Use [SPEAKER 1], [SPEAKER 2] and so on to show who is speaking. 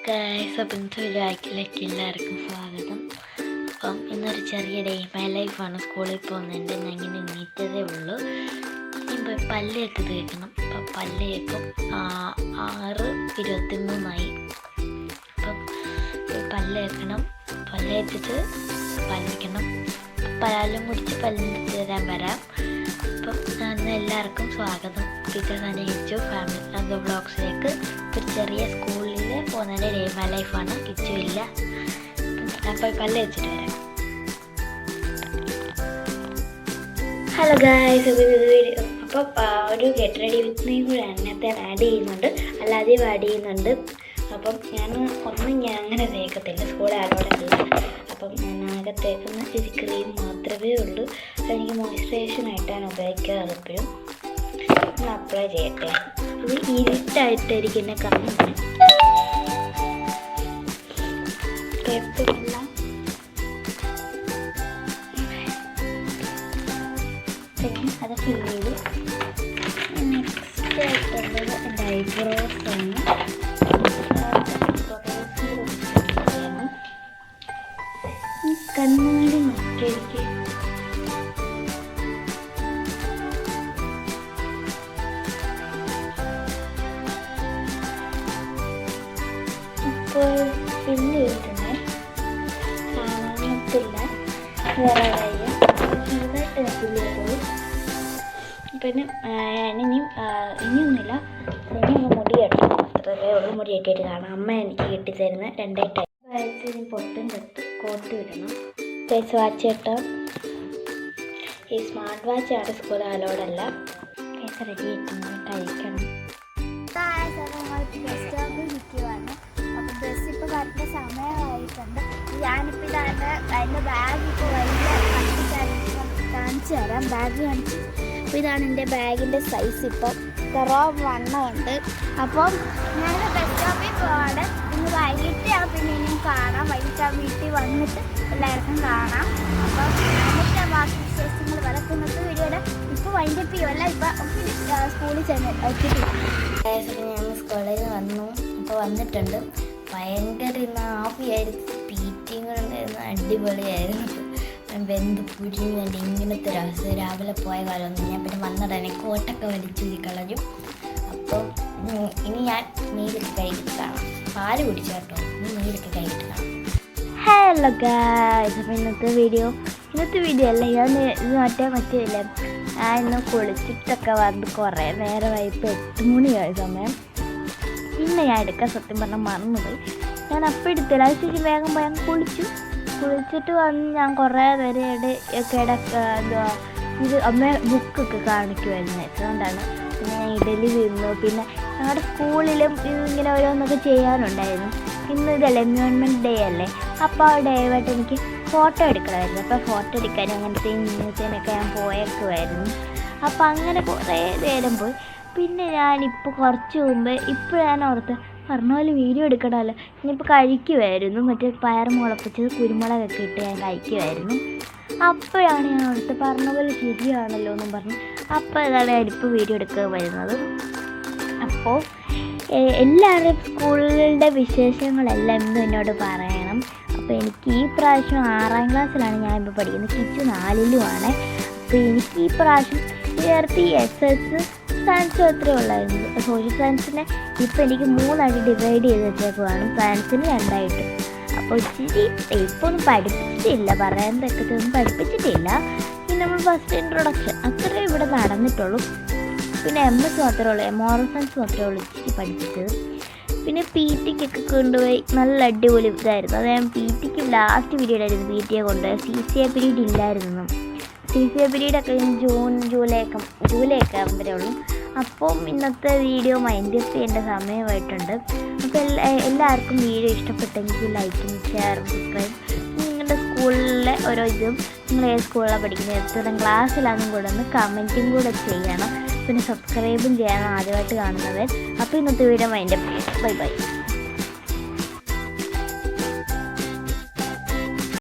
[SPEAKER 1] Guys, അപ്പം ഇന്നത്തെ വീഡിയോയിലേക്ക് എല്ലാവർക്കും സ്വാഗതം. അപ്പം ഇന്നൊരു ചെറിയ ഡേ മൈ ലൈഫാണ്. സ്കൂളിൽ പോകുന്നുണ്ട്. ഞാൻ ഇങ്ങനെ എണീറ്റതേ ഉള്ളൂ. ഇനി പോയി പല്ലയൊക്കെ തേക്കണം. അപ്പം പല്ലയൊക്കെ 6:23 അപ്പം പല്ല് തേക്കണം. പല്ല് തേച്ചിട്ട് പല്ലിക്കണം. പാലും കുടിച്ച് പല്ലിന് തരാൻ വരാം. അപ്പം എല്ലാവർക്കും സ്വാഗതം. ടീച്ചേഴ്സ് അനുഭവിച്ചു ഫാമിലി അംഗ ബ്ലോഗ്സിലേക്ക്. ഒരു ചെറിയ സ്കൂളിൽ പോകുന്നതിൻ്റെ ഡേ മൈ ലൈഫാണ്. കിച്ചു ഇല്ല. ഞാൻ പോയി പല്ല് വെച്ചിട്ട് വരാം. ഹലോ ഗായ്സ്, വീഡിയോ അപ്പം ഒരു ഗെറ്റ് റെഡി വിത്ത് മീ കൂടെ അതിനകത്ത് ആഡ് ചെയ്യുന്നുണ്ട്, അല്ലാതെയും ആഡ് ചെയ്യുന്നുണ്ട്. അപ്പം ഞാൻ അങ്ങനെ തേക്കത്തില്ല, സ്കൂൾ ആരോടല്ല. അപ്പം ഞാൻ ആകെ തേക്കുന്ന ഒരു ക്രീം മാത്രമേ ഉള്ളൂ. അതെനിക്ക് മോയ്സ്ചറൈസേഷനായിട്ടാണ് ഉപയോഗിക്കാറ് എപ്പോഴും. ഒന്ന് അപ്ലൈ ചെയ്യട്ടെ. ഇത് ഇരുട്ടായിട്ടായിരിക്കും എന്നെ കാണുന്നത്. കേൾക്കുന്നില്ല. പിന്നെ അത് ഫിൽ ചെയ്തു. നെക്സ്റ്റ് ആയിട്ടുള്ളത് എൻ്റെ ഐബ്രോസ് ആണ്. കണ്ണാടി നോക്കിയിരിക്കും. ഇപ്പോൾ ഫില്ല് ചെയ്തിട്ടുണ്ടേ, കാണത്തില്ല വേറെ കാര്യം. ചെറുതായിട്ട് ഫില്ല് ചെയ്തോളൂ. പിന്നെ ഇനിയൊന്നുമില്ല. ഇനി മുടി കെട്ടണം, അത്രയേ ഉള്ളൂ. മുടി കെട്ടിയിട്ട് കാണാം. അമ്മ എനിക്ക് കെട്ടിത്തരുന്ന 2 ടൈം. ഇനി പൊട്ടും കോട്ട് വിടണം. ഫേസ് വാച്ച് ഇട്ടോ. ഈ സ്മാർട്ട് വാച്ച് ആണ് സ്കൂൾ അലോഡല്ല. ഫേസ് റെഡി ആയിട്ടുണ്ട്, കഴിക്കണം.
[SPEAKER 2] അപ്പം ഡ്രസ്സ് ഇപ്പോൾ കറക്റ്റ് സമയമായിട്ടുണ്ട്. ഞാനിപ്പോൾ ഇതാണ് അതിൻ്റെ ബാഗ്. ഇപ്പോൾ വലിയ കാണിച്ചു തരാം. ബാഗ് കാണിച്ചു. അപ്പോൾ ഇതാണ് എൻ്റെ ബാഗിൻ്റെ സൈസ്. ഇപ്പം കുറവ് വണ്ണമുണ്ട്. അപ്പം ഞാൻ ബസ് സ്റ്റോപ്പിൽ പോവാണ്. ഇന്ന് വൈകിട്ട് പിന്നെ ഇനിയും കാണാം. വൈകിട്ട് വീട്ടിൽ വന്നിട്ട് എല്ലാവർക്കും കാണാം. അപ്പം എന്നിട്ട് ബാക്കി വിശേഷങ്ങൾ വരക്കുന്നത് വീഡിയോയുടെ ഇപ്പോൾ വൈകിട്ട് ചെയ്യുമല്ല. ഇപ്പം സ്കൂളിൽ ചെന്ന് എത്തിയിട്ടില്ല.
[SPEAKER 1] ഞാൻ സ്കൂളിൽ വന്നു. അപ്പോൾ വന്നിട്ടുണ്ട്. ഭയങ്കര ആവിയായിരുന്നു. പീറ്റിയും കൊണ്ടായിരുന്നു. അടിപൊളിയായിരുന്നു. വെന്ത് പുഴിഞ്ഞുകൊണ്ട് ഇങ്ങനത്തെ ഒരു അവസ്ഥ. രാവിലെ പോയ കാലമൊന്നും ഞാൻ പിന്നെ വന്നിടനെ കോട്ടൊക്കെ വലിച്ചൂരി കളഞ്ഞു. അപ്പോൾ ഇനി ഞാൻ നീരൊക്കെ കഴിച്ചിട്ട് കാണാം. പാല് കുടിച്ചു കേട്ടോ. ഇനി നീരൊക്കെ കഴിച്ചിട്ട് കാണാം.
[SPEAKER 2] ഹലോ ഗായ്സ്, അപ്പോൾ ഇന്നത്തെ വീഡിയോ അല്ല. ഞാൻ ഇത് മറ്റേയില്ല. ഞാൻ ഇന്ന് കുളിച്ചിട്ടൊക്കെ വന്ന് കുറേ നേരമായി. ഇപ്പോൾ 8 മണിയായ സമയം. പിന്നെ ഞാൻ എടുക്കാൻ സത്യം പറഞ്ഞാൽ മറന്നുപോയി. ഞാൻ അപ്പം എടുത്തില്ല. അത് ശരി വേഗം കുളിച്ചിട്ട് വന്ന് ഞാൻ കുറേ നേരം എന്തുവാ ഇത് അമ്മ ബുക്കൊക്കെ കാണിക്കുമായിരുന്നു. അതുകൊണ്ടാണ് പിന്നെ ഞാൻ ഇഡലി തിന്നു. പിന്നെ ഞങ്ങളുടെ സ്കൂളിലും ഇങ്ങനെ ഓരോന്നൊക്കെ ചെയ്യാനുണ്ടായിരുന്നു. ഇന്ന് ഇതല്ലേ എൻവയോൺമെൻറ്റ് ഡേ അല്ലേ. അപ്പോൾ ആ ഡേ ആയിട്ട് എനിക്ക് ഫോട്ടോ എടുക്കണമായിരുന്നു. അപ്പോൾ ഫോട്ടോ എടുക്കാൻ അങ്ങനത്തെ ഇങ്ങനത്തേനൊക്കെ ഞാൻ പോയേക്കുമായിരുന്നു. അപ്പോൾ അങ്ങനെ കുറേ നേരം പോയി. പിന്നെ ഞാനിപ്പോൾ കുറച്ച് മുമ്പ് ഞാൻ ഓർത്ത് പറഞ്ഞ പോലെ വീഡിയോ എടുക്കണമല്ലോ. ഇനിയിപ്പോൾ കഴിക്കുമായിരുന്നു. മറ്റേ പയർ മുളപ്പിച്ചത് കുരുമുളകൊക്കെ ഇട്ട് ഞാൻ കഴിക്കുമായിരുന്നു. അപ്പോഴാണ് ഞാൻ ഓർത്ത് പറഞ്ഞ പോലെ ശരിയാണല്ലോ എന്നും പറഞ്ഞു. അപ്പോൾ ഇതാണ് ഞാനിപ്പോൾ വീഡിയോ എടുക്കാൻ വരുന്നത്. അപ്പോൾ എല്ലാവരും സ്കൂളുകളുടെ വിശേഷങ്ങളെല്ലാം ഇന്നും എന്നോട് പറയണം. അപ്പോൾ എനിക്ക് ഈ പ്രാവശ്യം 6ാം ക്ലാസ്സിലാണ് ഞാനിപ്പോൾ പഠിക്കുന്നത്. കിച്ചു 4ലുമാണ്. അപ്പോൾ എനിക്ക് ഈ പ്രാവശ്യം SS സയൻസ് അത്രേ ഉള്ളായിരുന്നു. സോഷ്യൽ സയൻസിനെ ഇപ്പോൾ എനിക്ക് 3 ആയിട്ട് ഡിവൈഡ് ചെയ്ത് വെച്ചേക്കുവാണ്. സയൻസിന് 2 ആയിട്ട്. അപ്പോൾ ഇച്ചിരി ഇപ്പോൾ ഒന്നും പഠിപ്പിച്ചിട്ടില്ല, പറയാൻ തക്കത്തൊന്നും പഠിപ്പിച്ചിട്ടില്ല. പിന്നെ നമ്മൾ ഫസ്റ്റ് ഇൻട്രൊഡക്ഷൻ അത്രേ ഇവിടെ നടന്നിട്ടുള്ളൂ. പിന്നെ MS മാത്രമേ ഉള്ളൂ, മോറൽ സയൻസ് മാത്രമേ ഉള്ളൂ ഇച്ചിരി പഠിപ്പിച്ചത്. പിന്നെ PT-ക്കൊക്കെ കൊണ്ടുപോയി നല്ല അടിപൊളി ഇതായിരുന്നു. അത് ഞാൻ PT-ക്ക് ലാസ്റ്റ് പീരീഡായിരുന്നു PT-യെ കൊണ്ടുപോയി. CCA പീരീഡ് ഇല്ലായിരുന്നു. CCA പീരീഡൊക്കെ ജൂലൈ ഒക്കെ ആകുമ്പോഴേ ഉള്ളൂ. അപ്പം ഇന്നത്തെ വീഡിയോ മൈൻഡ് അപ്പ് ചെയ്യേണ്ട സമയമായിട്ടുണ്ട്. അപ്പോൾ എല്ലാവർക്കും വീഡിയോ ഇഷ്ടപ്പെട്ടെങ്കിൽ ലൈക്കും ഷെയറും സബ്സ്ക്രൈബ്. നിങ്ങളുടെ സ്കൂളിലെ ഓരോ ഇതും നിങ്ങൾ ഏത് സ്കൂളിലാണ് പഠിക്കുന്നത്, എത്ര ക്ലാസ്സിലാണെന്നും കൂടെ ഒന്ന് കമൻറ്റും കൂടെ ചെയ്യണം. പിന്നെ സബ്സ്ക്രൈബും ചെയ്യണം ആദ്യമായിട്ട് കാണുന്നത്. അപ്പോൾ ഇന്നത്തെ വീഡിയോ മൈൻഡ് അപ്പ്. ബൈ.